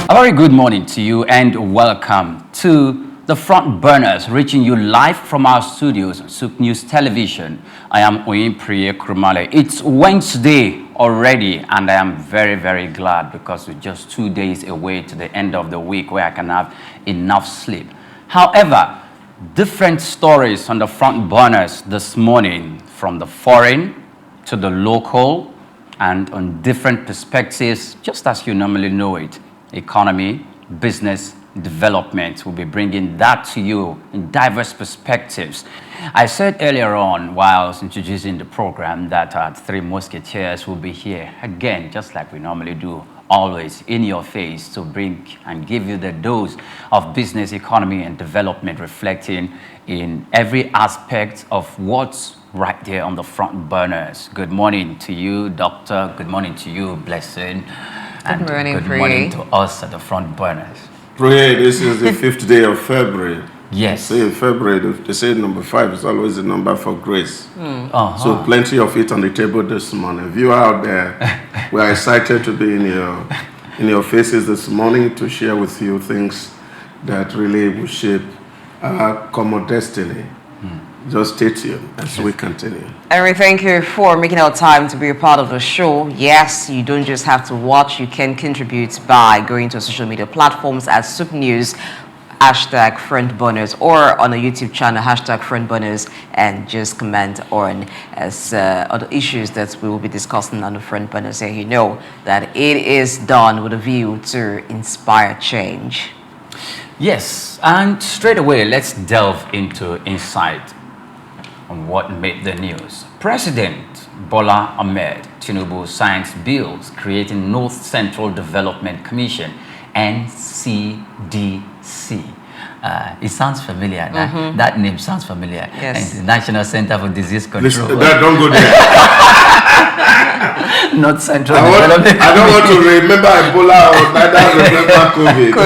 A very good morning to you and welcome to the Frontburners, reaching you live from our studios on Soup News Television. I am Oyinpreye Krumale. It's Wednesday already and I am very, very glad because we're just 2 days away to the end of the week where I can have enough sleep. However, different stories on the Frontburners this morning, from the foreign to the local, and on different perspectives, just as you normally know it. Economy, business, development. We'll be bringing that to you in diverse perspectives. I said earlier on while I was introducing the program that our three musketeers will be here again, just like we normally do, always in your face, to bring and give you the dose of business, economy, and development, reflecting in every aspect of what's right there on the front burners. Good morning to you, Doctor. Good morning to you, Blessing. And good morning to us at the front burners. Pray, this is the 5th day of February. Yes. So in February, they say number 5 is always the number for grace. So plenty of it on the table this morning. If you are out there, we are excited to be in your faces this morning to share with you things that really will shape our common destiny. Just stay tuned as we continue. And we thank you for making our time to be a part of the show. Yes, you don't just have to watch, you can contribute by going to social media platforms at Soup News, #Frontburners, or on a YouTube channel, #Frontburners, and just comment on other issues that we will be discussing on the Frontburners, and you know that it is done with a view to inspire change. Yes, and straight away, let's delve into insight on what made the news. President Bola Ahmed Tinubu signs bills creating North Central Development Commission, NCDC. It sounds familiar. That name sounds familiar. Yes. And the National Center for Disease Control. Listen, don't go there. North Central Development. I don't want to remember Ebola or neither remember COVID.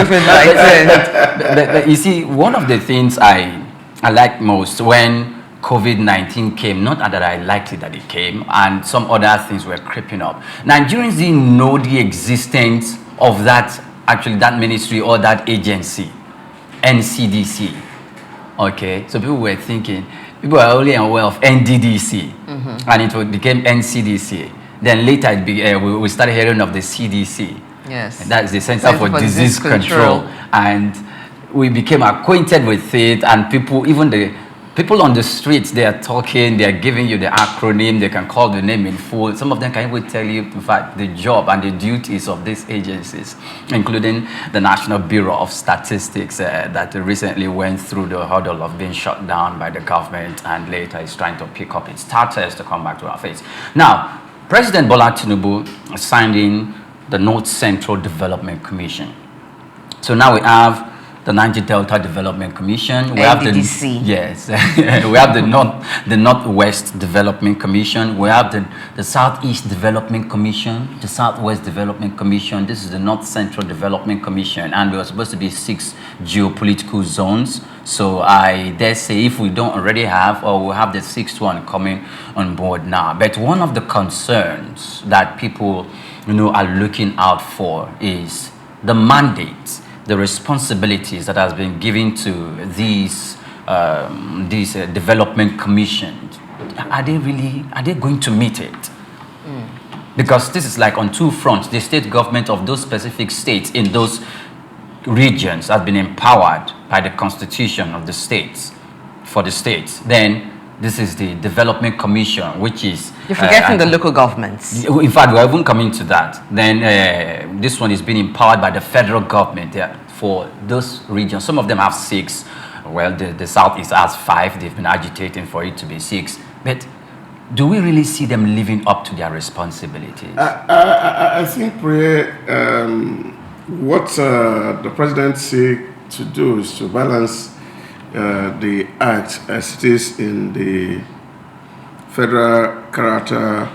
But you see, one of the things I like most when COVID-19 came, not that I liked it that it came, and some other things were creeping up. Nigerians didn't know the existence of that ministry or that agency, NCDC. Okay, so people were thinking, people are only aware of NDDC, and it became NCDC. Then later we started hearing of the CDC. Yes. And that is the Center for Disease Control. And we became acquainted with it, and people, even the people on the streets, they are talking, they are giving you the acronym, they can call the name in full. Some of them can even tell you, in fact, the job and the duties of these agencies, including the National Bureau of Statistics that recently went through the hurdle of being shut down by the government and later is trying to pick up its status to come back to our face. Now, President Bola Tinubu signed in the North Central Development Commission. So now we have the Niger Delta Development Commission. We have NCDC. we have the Northwest Development Commission. We have the Southeast Development Commission, the Southwest Development Commission. This is the North Central Development Commission, and we are supposed to be 6 geopolitical zones. So I dare say, if we don't already have, or we'll have the 6th one coming on board now. But one of the concerns that people, are looking out for is the mandate, the responsibilities that has been given to these development commissions. Are they going to meet it? Because this is like on two fronts. The state government of those specific states in those regions has been empowered by the constitution of the states for the states. Then this is the development commission, which is... You're forgetting the local governments. In fact, we're even coming to that. Then this one is being empowered by the federal government for those regions. Some of them have 6. Well, the Southeast has 5. They've been agitating for it to be 6. But do we really see them living up to their responsibilities? I think, what the president seeks to do is to balance the act as it is in the Federal Character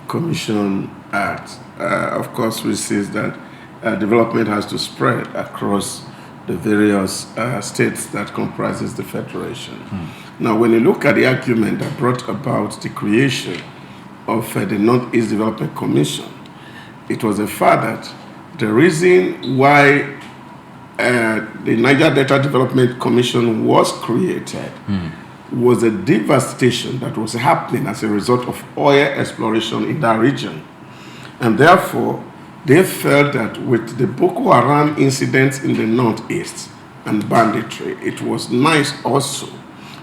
Commission Act. Of course, we see that development has to spread across the various states that comprises the federation. Now, when you look at the argument that brought about the creation of the Northeast Development Commission, it was the fact that the reason why the Niger Delta Development Commission was created was a devastation that was happening as a result of oil exploration in that region. And therefore, they felt that with the Boko Haram incidents in the northeast and banditry, it was nice also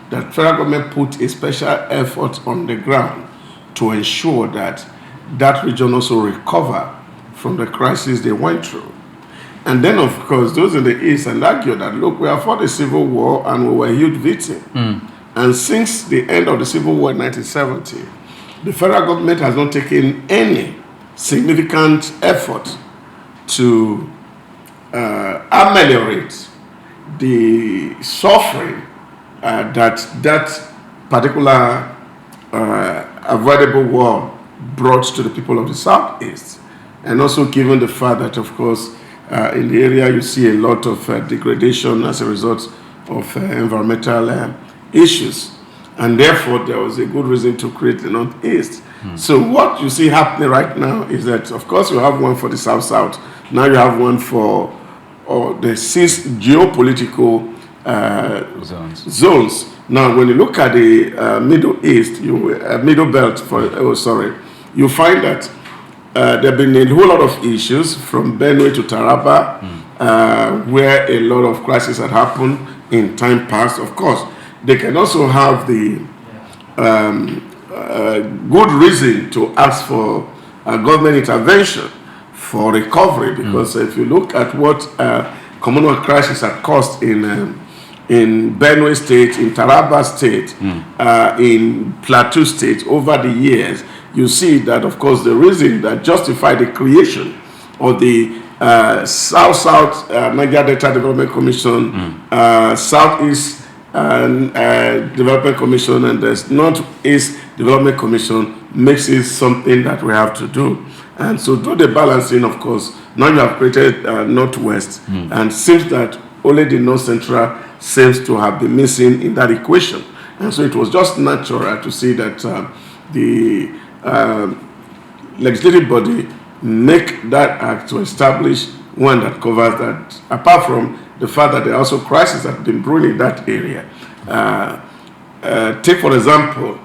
that federal government put a special effort on the ground to ensure that that region also recover from the crisis they went through. And then, of course, those in the east and argue that, look, we have fought a civil war and we were a huge victim. And since the end of the civil war in 1970, the federal government has not taken any significant effort to ameliorate the suffering that particular avoidable war brought to the people of the southeast. And also given the fact that, of course, in the area you see a lot of degradation as a result of environmental issues. And therefore, there was a good reason to create the northeast. So what you see happening right now is that, of course, you have one for the south-south. Now you have one for the 6 geopolitical zones. Now, when you look at the Middle East, Middle Belt, you find that there have been a whole lot of issues from Benue to Taraba, where a lot of crises had happened in time past. Of course, they can also have the good reason to ask for government intervention for recovery, because if you look at what Commonwealth crisis had cost in Benue State, in Taraba State, in Plateau State over the years, you see that, of course, the reason that justified the creation of the South-South Niger Delta Development Commission, Southeast Development Commission, and the Northeast Development Commission makes it something that we have to do. And so do the balancing, of course. Now you have created Northwest, and seems that only the North Central seems to have been missing in that equation. And so it was just natural to see that the legislative body make that act to establish one that covers that, apart from the fact that there are also crises that have been brewing in that area. Take, for example,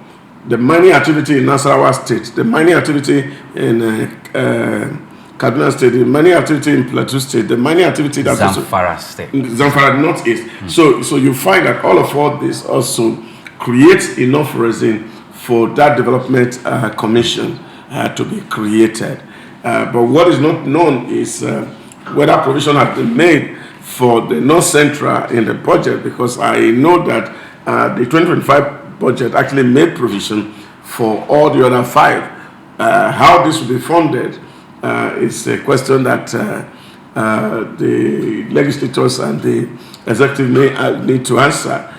the mining activity in Nasarawa State, the mining activity in Kaduna State, the mining activity in Plateau State, the mining activity that Zamfara State, Zamfara Northeast. So you find that all this also creates enough reason for that development commission to be created. But what is not known is whether provision has been made for the North Central in the budget, because I know that the 2025 budget actually made provision for all the other 5. How this will be funded is a question that the legislators and the executive may need to answer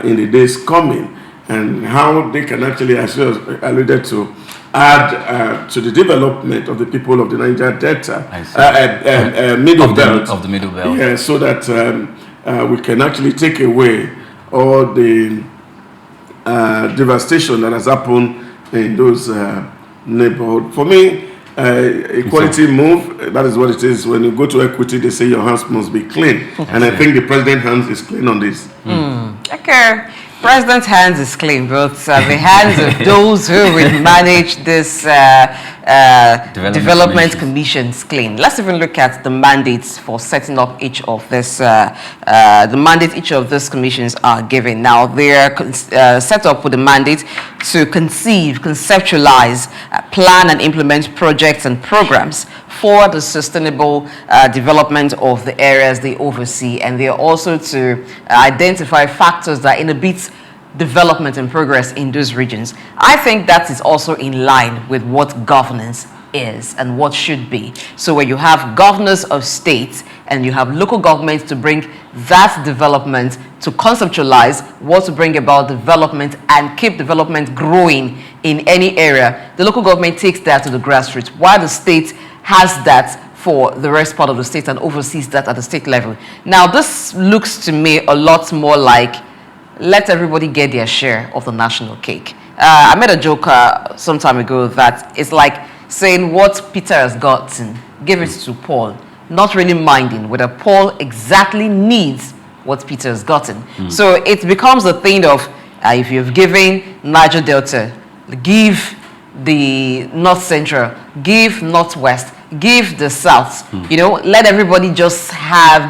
in the days coming, and how they can actually, as you alluded to, add to the development of the people of the Niger Delta, middle belt. Of the middle belt. Yeah, so that we can actually take away all the devastation that has happened in those neighborhoods. For me, equality move, that is what it is. When you go to equity, they say your hands must be clean. And I think the president's hands is clean on this. Okay. President's hands is clean, but the hands of those who will manage this development commissions clean. Let's even look at the mandates for setting up each of this, the mandate each of these commissions are given. Now, they're set up with the mandate to conceive, conceptualize, plan and implement projects and programs for the sustainable development of the areas they oversee, and they are also to identify factors that inhibit development and progress in those regions. I think that is also in line with what governance is and what should be. So where you have governors of states and you have local governments to bring that development, to conceptualize what to bring about development and keep development growing in any area, the local government takes that to the grassroots, while the state has that for the rest part of the state and oversees that at the state level. Now, this looks to me a lot more like let everybody get their share of the national cake. I made a joke some time ago that it's like saying what Peter has gotten, give it to Paul. not really minding whether Paul exactly needs what Peter has gotten. So it becomes a thing of, if you've given Niger Delta, give the North Central, give Northwest, give the South, let everybody just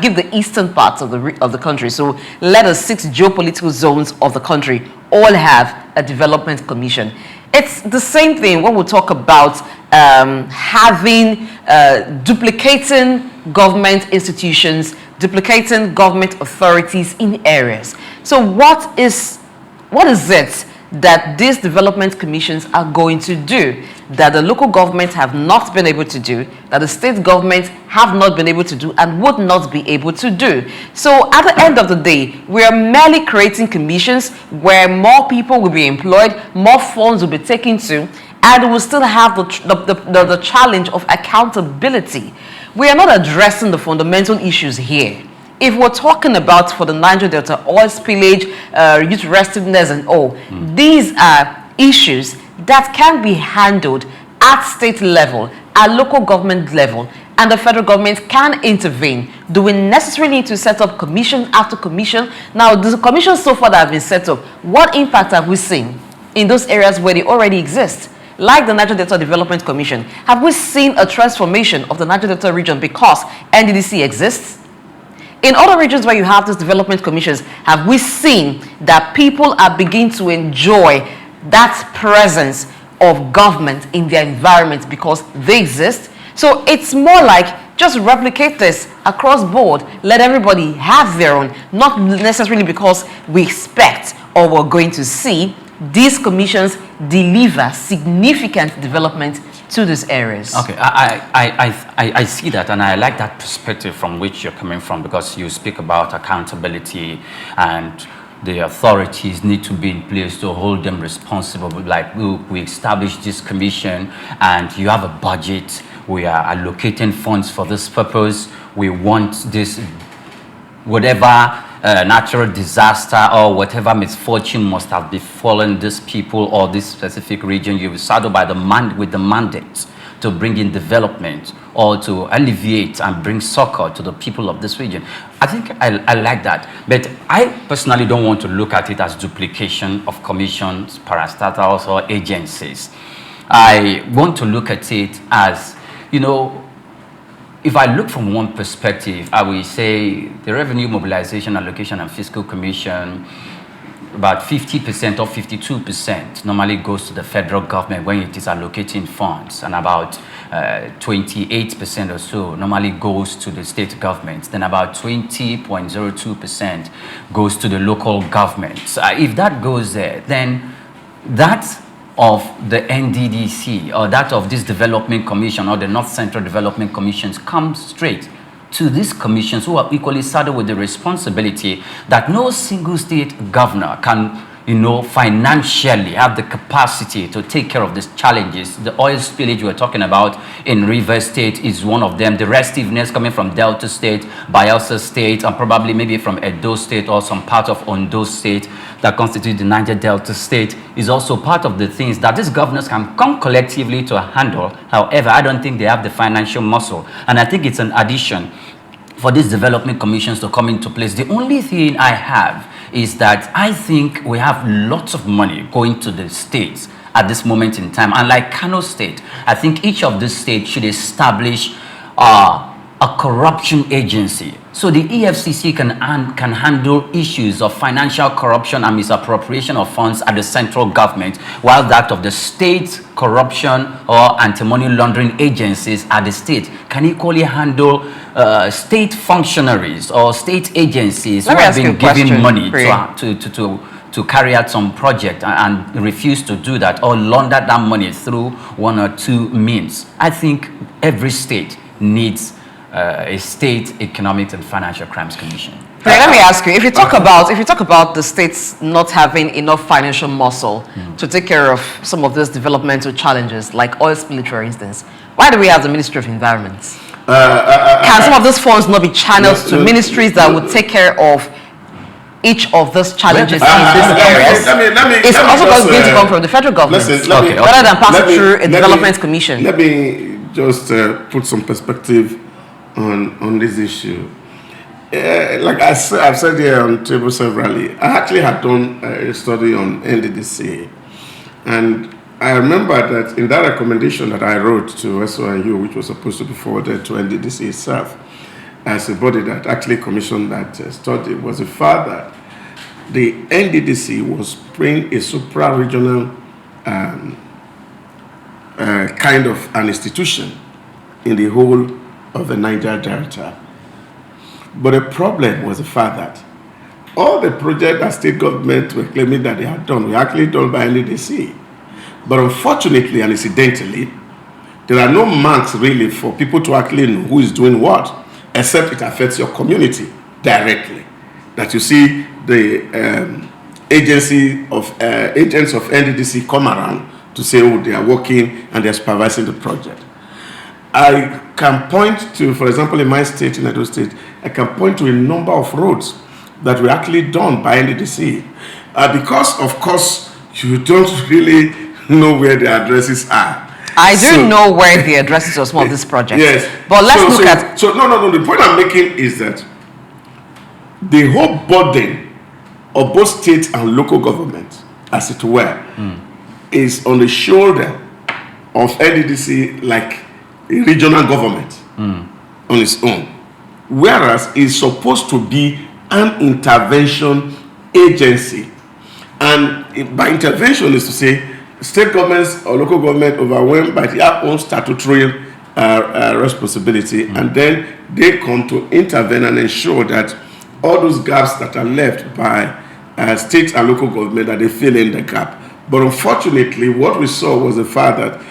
give the eastern parts of the country. So let the 6 geopolitical zones of the country all have a development commission. It's the same thing when we talk about duplicating government institutions, duplicating government authorities in areas. So what is it that these development commissions are going to do that the local governments have not been able to do, that the state governments have not been able to do and would not be able to do? So at the end of the day, we are merely creating commissions where more people will be employed, more funds will be taken to, and we'll still have the challenge of accountability. We are not addressing the fundamental issues here. If we're talking about for the Niger Delta, oil spillage, youth restiveness and all, these are issues that can be handled at state level, at local government level, and the federal government can intervene. Do we necessarily need to set up commission after commission? Now, the commissions so far that have been set up, what impact have we seen in those areas where they already exist? Like the Niger Delta Development Commission, have we seen a transformation of the Niger Delta region because NCDC exists? In other regions where you have these development commissions, have we seen that people are beginning to enjoy that presence of government in their environment because they exist? So it's more like just replicate this across board, let everybody have their own, not necessarily because we expect or we're going to see these commissions deliver significant development to these areas. Okay, I see that, and I like that perspective from which you're coming from, because you speak about accountability and the authorities need to be in place to hold them responsible. Like, we established this commission and you have a budget, we are allocating funds for this purpose, we want this, whatever natural disaster or whatever misfortune must have befallen these people or this specific region, you will saddle with the mandate to bring in development or to alleviate and bring succor to the people of this region. I think I like that. But I personally don't want to look at it as duplication of commissions, parastatals, or agencies. I want to look at it as, if I look from one perspective, I will say the Revenue Mobilization, Allocation and Fiscal Commission, about 50% or 52% normally goes to the federal government when it is allocating funds, and about 28% or so normally goes to the state governments. Then about 20.02% goes to the local governments. If that goes there, then that of the NCDC or that of this development commission or the North Central Development Commissions comes straight to these commissions, who are equally saddled with the responsibility that no single state governor can, financially have the capacity to take care of these challenges. The oil spillage we're talking about in Rivers State is one of them. The restiveness coming from Delta State, Bayelsa State, and probably maybe from Edo State or some part of Ondo State that constitute the Niger Delta State is also part of the things that these governors can come collectively to handle. However, I don't think they have the financial muscle. And I think it's an addition for these development commissions to come into place. The only thing I have is that I think we have lots of money going to the states at this moment in time. And like Kano State, I think each of these states should establish a corruption agency. So the EFCC can handle issues of financial corruption and misappropriation of funds at the central government, while that of the state corruption or anti-money laundering agencies at the state can equally handle state functionaries or state agencies who have been given money to carry out some project and refuse to do that or launder that money through one or two means. I think every state needs a state economic and financial crimes commission. Let me ask you: if you talk about the states not having enough financial muscle to take care of some of those developmental challenges, like oil spillage, for instance, why do we have the Ministry of Environment? Can some of those funds not be channeled to ministries that would take care of each of those challenges in these areas? It's also going to come from the federal government, rather than pass it through a development commission. Let me just put some perspective on this issue. Like I've said here on table severally, I actually had done a study on NCDC, and I remember that in that recommendation that I wrote to SONU, which was supposed to be forwarded to NCDC itself, as a body that actually commissioned that study, was the fact that the NCDC was playing a supra-regional kind of an institution in the whole of the Niger Delta. But the problem was the fact that all the projects that state government were claiming that they had done were actually done by NCDC. But unfortunately and incidentally, there are no marks really for people to actually know who is doing what, except it affects your community directly. That you see the agents of NCDC come around to say, oh, they are working and they are supervising the project. I can point to, for example, in my state, in Edo State, I can point to a number of roads that were actually done by NCDC. Because, of course, you don't really know where the addresses are. I do know where the addresses of some of these projects. Yes. But let's look at... So, no. The point I'm making is that the whole burden of both state and local government, as it were, is on the shoulder of NCDC, like a regional government on its own, whereas it's supposed to be an intervention agency. And by intervention is to say state governments or local government overwhelmed by their own statutory responsibility, and then they come to intervene and ensure that all those gaps that are left by state and local government, that they fill in the gap. But unfortunately, what we saw was the fact that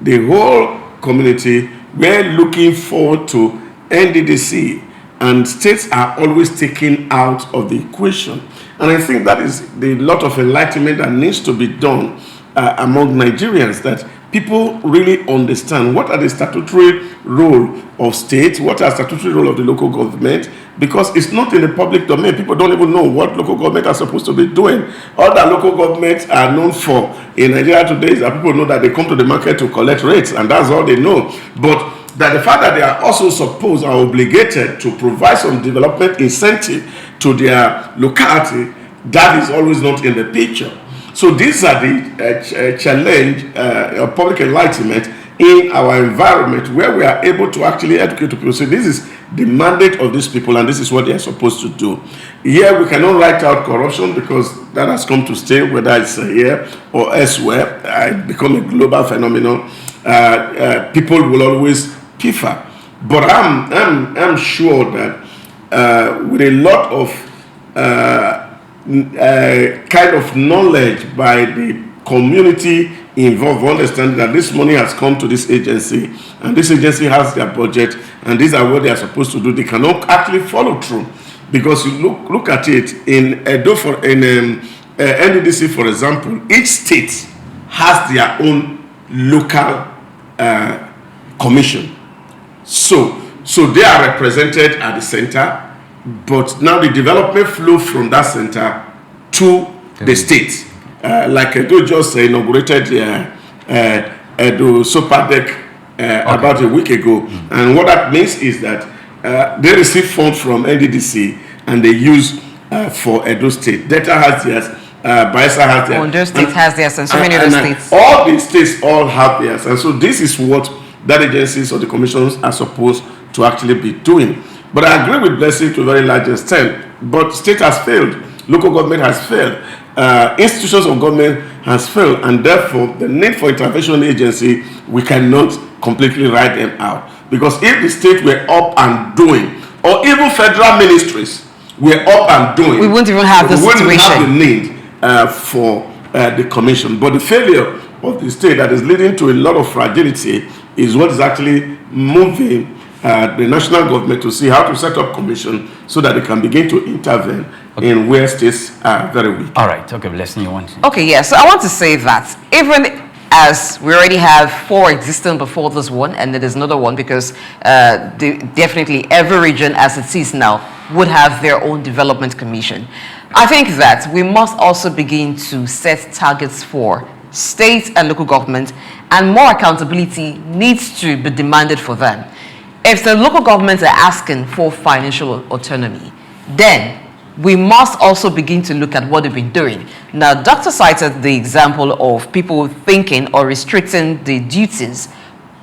the whole community were looking forward to NCDC, and states are always taken out of the equation. And I think that is the lot of enlightenment that needs to be done among Nigerians, that people really understand what are the statutory role of state, what are statutory role of the local government, because it's not in the public domain. People don't even know what local government are supposed to be doing. All that local governments are known for in Nigeria today is that people know that they come to the market to collect rates, and that's all they know. But that the fact that they are also supposed, are obligated to provide some development incentive to their locality, that is always not in the picture. So these are the challenge of public enlightenment in our environment, where we are able to actually educate people. So this is the mandate of these people, and this is what they are supposed to do. Here we cannot write out corruption, because that has come to stay, whether it's here or elsewhere. It become a global phenomenon. People will always prefer. But I'm sure that with a lot of kind of knowledge by the community involved, understanding that this money has come to this agency, and this agency has their budget, and these are what they are supposed to do, they cannot actually follow through. Because you look at it in NCDC, for example, each state has their own local commission. So they are represented at the center, but now the development flow from that center to the state. Like Edo just inaugurated Edo Super Deck about a week ago. And what that means is that they receive funds from NCDC and they use for Edo State. Delta has theirs, Bayelsa has theirs. Ondo State has theirs, and so many other states. All the states all have theirs. And so this is what that agencies or the commissions are supposed to actually be doing. But I agree with Blessing to a very large extent. But state has failed. Local government has failed. Institutions of government has failed. And therefore, the need for intervention agency, we cannot completely write them out. Because if the state were up and doing, or even federal ministries were up and doing, we wouldn't even have the situation. We wouldn't have the need for the commission. But the failure of the state that is leading to a lot of fragility is what is actually moving the national government to see how to set up commission so that they can begin to intervene in where states are very weak. All right. Okay, Blessing, you want to? Okay, yeah. So I want to say that even as we already have 4 existing before this one, and there is another one, because definitely every region as it is now would have their own development commission. I think that we must also begin to set targets for state and local government, and more accountability needs to be demanded for them. if the local governments are asking for financial autonomy, then we must also begin to look at what they've been doing. Now, Dr. cited the example of people thinking or restricting the duties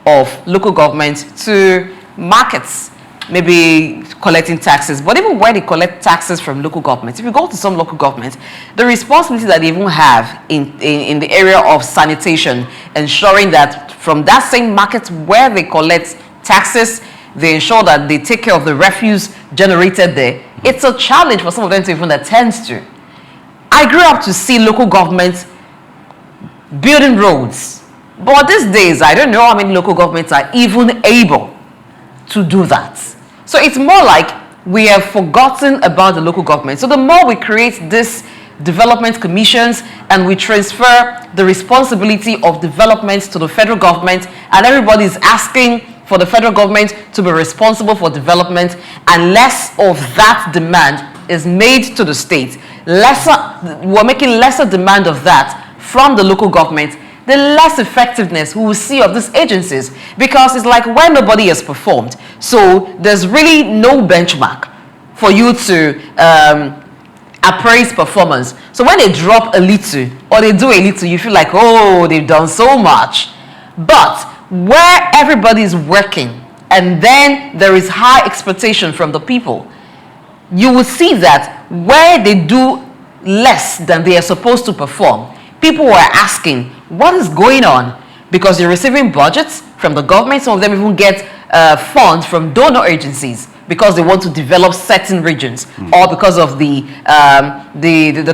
of local government to markets, maybe collecting taxes. But even when they collect taxes from local governments, if you go to some local governments, the responsibility that they even have in the area of sanitation, ensuring that from that same market where they collect taxes, they ensure that they take care of the refuse generated there. It's a challenge for some of them to even attend to. I grew up to see local governments building roads. But these days, I don't know how many local governments are even able to do that. So it's more like we have forgotten about the local government. So the more we create these development commissions and we transfer the responsibility of development to the federal government, and everybody is asking for the federal government to be responsible for development, and less of that demand is made to the state, we're making lesser demand of that from the local government, the less effectiveness we will see of these agencies, because it's like when nobody has performed. So there's really no benchmark for you to appraise performance. So when they drop a little or they do a little, you feel like, oh, they've done so much. But where everybody is working and then there is high expectation from the people, you will see that where they do less than they are supposed to perform, people are asking, what is going on? Because you're receiving budgets from the government. Some of them even get funds from donor agencies because they want to develop certain regions, or because of the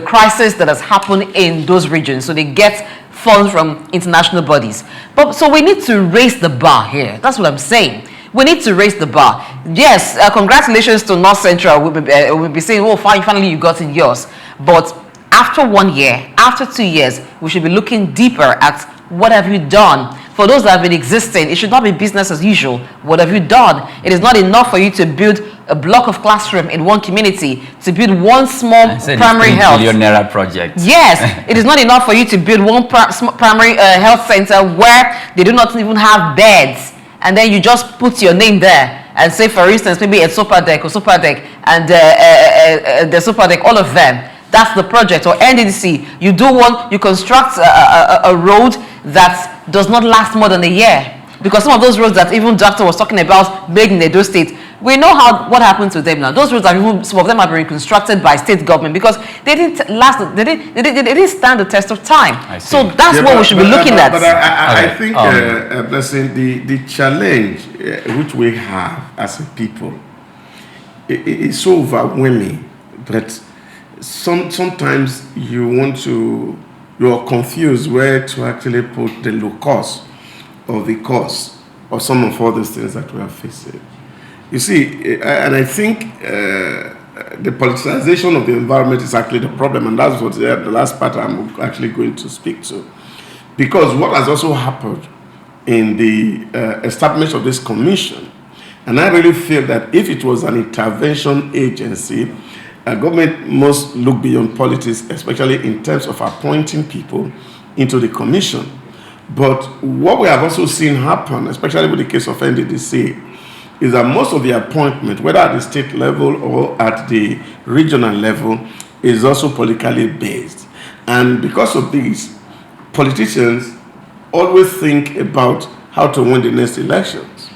crisis that has happened in those regions. So they get funds from international bodies. But so we need to raise the bar here. That's what I'm saying. We need to raise the bar. Yes, congratulations to North Central. We'll be saying, oh, finally you got in yours. But after 1 year, after 2 years, we should be looking deeper at what have you done. For those that have been existing, it should not be business as usual. What have you done? It is not enough for you to build a block of classroom in one community, to build one small primary health. Naira project. Yes, it is not enough for you to build one primary health center where they do not even have beds, and then you just put your name there and say, for instance, maybe at Sopadek or Sopadek and the Sopadek, all of them. That's the project. Or NCDC, you do one, you construct a road that does not last more than a year. Because some of those roads that even Doctor was talking about made in Edo State, we know what happened to them now. Those roads some of them have been constructed by state government because they didn't last. They didn't stand the test of time. So that's what we should be looking at. But I think, Blessing, the challenge which we have as a people is so overwhelming that sometimes you're confused where to actually put the locus or the cause of some of all these things that we are facing. You see, and I think the politicization of the environment is actually the problem, and that's what the last part I'm actually going to speak to. Because what has also happened in the establishment of this commission, and I really feel that if it was an intervention agency, government must look beyond politics, especially in terms of appointing people into the commission. But what we have also seen happen, especially with the case of NCDC, is that most of the appointment, whether at the state level or at the regional level, is also politically based. And because of this, politicians always think about how to win the next elections.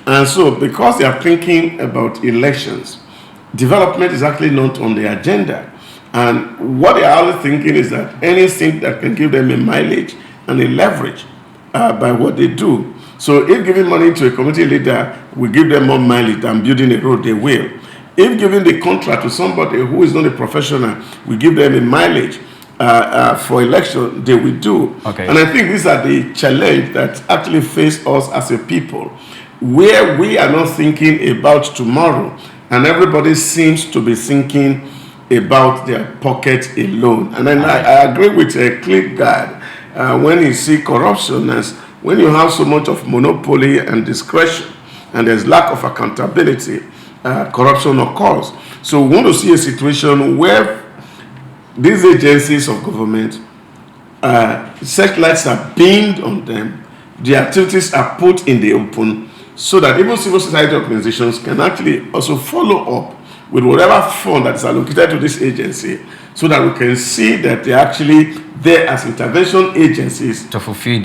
And so because they are thinking about elections, development is actually not on the agenda. And what they are always thinking is that anything that can give them a mileage and a leverage by what they do. So if giving money to a community leader will give them more mileage than building a road, they will. If giving the contract to somebody who is not a professional will give them a mileage for election, they will do. Okay. And I think these are the challenge that actually face us as a people, where we are not thinking about tomorrow, and everybody seems to be thinking about their pocket alone. And then I agree with Click Guard when you see corruption as when you have so much of monopoly and discretion and there's lack of accountability, corruption occurs. So we want to see a situation where these agencies of government, searchlights are beamed on them, the activities are put in the open, so that even civil society organizations can actually also follow up with whatever fund that is allocated to this agency, so that we can see that they're actually there as intervention agencies to fulfill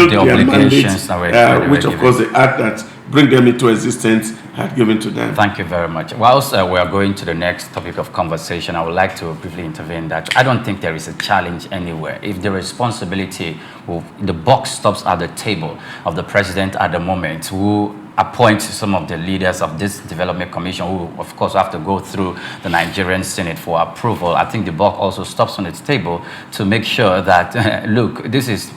their obligations mandate, which of course the act that bring them into existence had given to them. Thank you very much. Whilst we are going to the next topic of conversation, I would like to briefly intervene that I don't think there is a challenge anywhere. If the responsibility, the buck stops at the table of the president at the moment, who appoint some of the leaders of this development commission, who of course have to go through the Nigerian Senate for approval. I think the buck also stops on its table to make sure that, look, this is,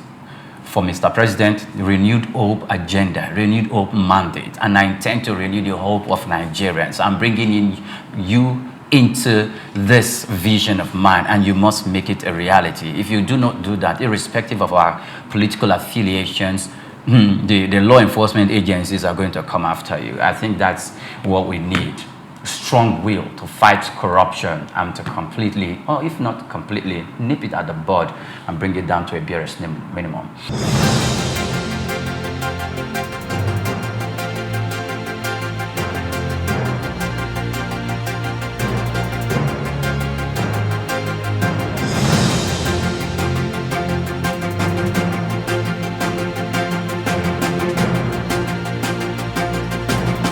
for Mr. President, renewed hope agenda, renewed hope mandate, and I intend to renew the hope of Nigerians. I'm bringing in you into this vision of mine, and you must make it a reality. If you do not do that, irrespective of our political affiliations, the law enforcement agencies are going to come after you. I think that's what we need. Strong will to fight corruption and to completely, or if not completely, nip it at the bud and bring it down to a barest minimum.